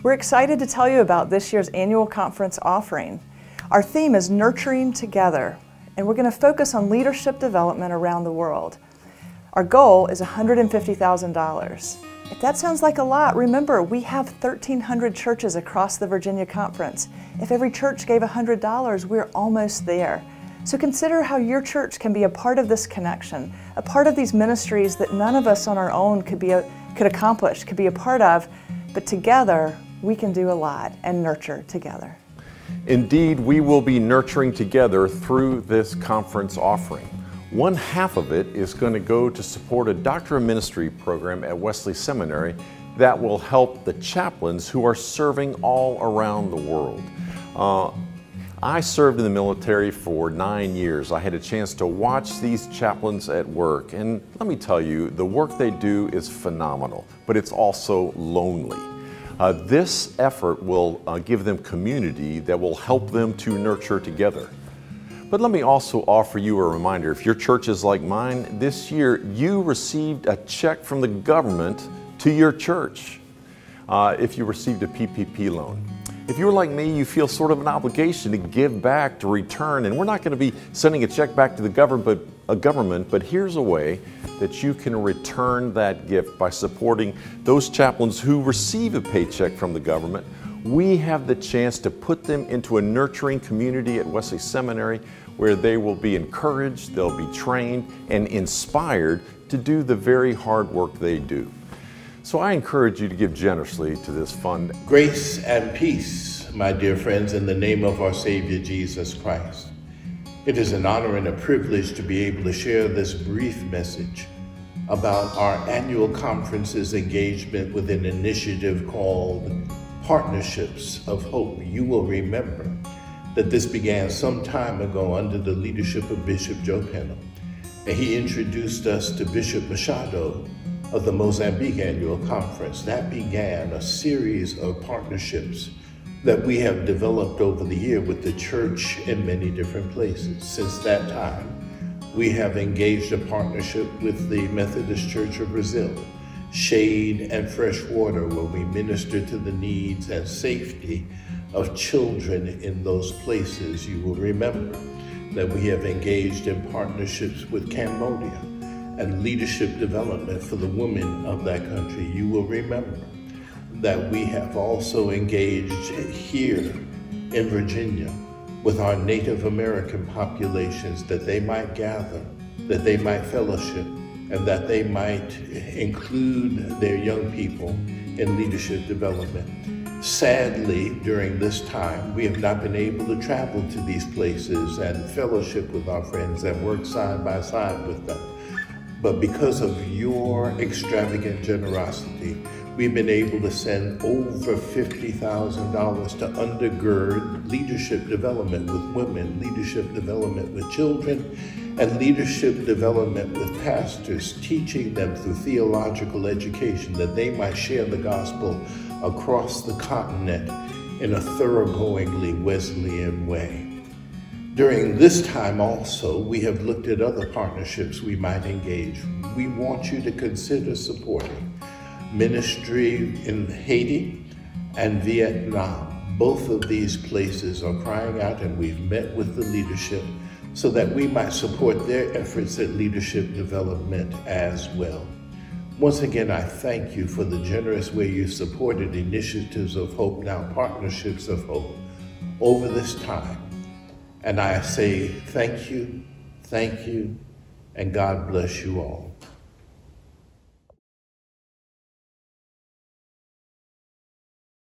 We're excited to tell you about this year's annual conference offering. Our theme is Nurturing Together, and we're going to focus on leadership development around the world. Our goal is $150,000. If that sounds like a lot, remember we have 1,300 churches across the Virginia Conference. If every church gave $100, we're almost there. So consider how your church can be a part of this connection, a part of these ministries that none of us on our own could accomplish, could be a part of, but together we can do a lot and nurture together. Indeed, we will be nurturing together through this conference offering. One half of it is going to go to support a Doctor of Ministry program at Wesley Seminary that will help the chaplains who are serving all around the world. I served in the military for 9 years. I had a chance to watch these chaplains at work, and let me tell you, the work they do is phenomenal, but it's also lonely. This effort will give them community that will help them to nurture together. But let me also offer you a reminder, if your church is like mine, this year you received a check from the government to your church if you received a PPP loan. If you're like me, you feel sort of an obligation to give back, to return, and we're not going to be sending a check back to the government, but here's a way that you can return that gift by supporting those chaplains who receive a paycheck from the government. We have the chance to put them into a nurturing community at Wesley Seminary where they will be encouraged, they'll be trained, and inspired to do the very hard work they do. So I encourage you to give generously to this fund. Grace and peace, my dear friends, in the name of our Savior Jesus Christ. It is an honor and a privilege to be able to share this brief message about our annual conference's engagement with an initiative called Partnerships of Hope. You will remember that this began some time ago under the leadership of Bishop Joe Pennell. And he introduced us to Bishop Machado of the Mozambique Annual Conference. That began a series of partnerships that we have developed over the year with the church in many different places. Since that time, we have engaged a partnership with the Methodist Church of Brazil, Shade and Fresh Water, where we minister to the needs and safety of children in those places. You will remember that we have engaged in partnerships with Cambodia and leadership development for the women of that country. You will remember that we have also engaged here in Virginia with our Native American populations, that they might gather, that they might fellowship, and that they might include their young people in leadership development. Sadly, during this time, we have not been able to travel to these places and fellowship with our friends and work side by side with them. But because of your extravagant generosity, we've been able to send over $50,000 to undergird leadership development with women, leadership development with children, and leadership development with pastors, teaching them through theological education that they might share the gospel across the continent in a thoroughgoingly Wesleyan way. During this time also, we have looked at other partnerships we might engage. We want you to consider supporting ministry in Haiti and Vietnam. Both of these places are crying out, and we've met with the leadership so that we might support their efforts at leadership development as well. Once again, I thank you for the generous way you supported Initiatives of Hope, now Partnerships of Hope, over this time. And I say thank you, and God bless you all.